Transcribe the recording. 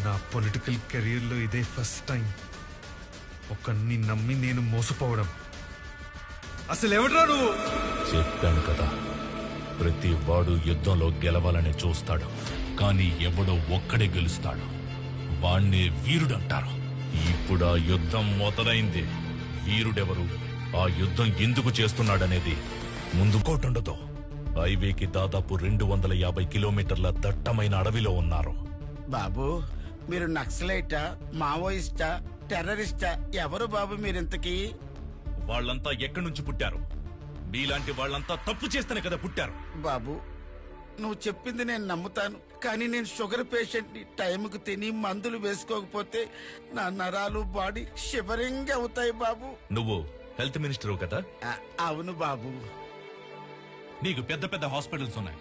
నా పొలిటికల్ కెరీర్లో ఇదే ఫస్ట్ టైం ఒకరిని నమ్మి నేను మోసపోవడం. అసలు ఎవడ్రా నువ్వు? చెప్పాను కదా, ప్రతి వాడు యుద్ధంలో గెలవాలని చూస్తాడు, కానీ ఎవడో ఒక్కడే గెలుస్తాడు. వాణ్ణే వీరుడంటారు. ఇప్పుడు ఆ యుద్ధం మొదలైంది. వీరుడెవరు, ఆ యుద్ధం ఎందుకు చేస్తున్నాడనేది ముందు కోటుండదు. హైవేకి దాదాపు 250 కిలోమీటర్ల దట్టమైన అడవిలో ఉన్నారు. బాబు, మీరు నక్సలైటా, మావోయిస్టా, టెర్రరిస్టా? ఎవరు బాబు మీరింతకీ? వాళ్ళంతా ఎక్కడి నుంచి పుట్టారు? మీలాంటి వాళ్ళంతా తప్పు చేస్తేనే కదా పుట్టారు. బాబు, నువ్వు చెప్పింది నేను నమ్ముతాను, కానీ నేను షుగర్ పేషెంట్ ని. టైంకు తిని మందులు వేసుకోకపోతే నా నరాలు బాడీ షివరింగ్ అవుతాయి బాబు. నువ్వు హెల్త్ మినిస్టర్ కదా? అవును బాబు. నీకు పెద్ద పెద్ద హాస్పిటల్స్ ఉన్నాయి.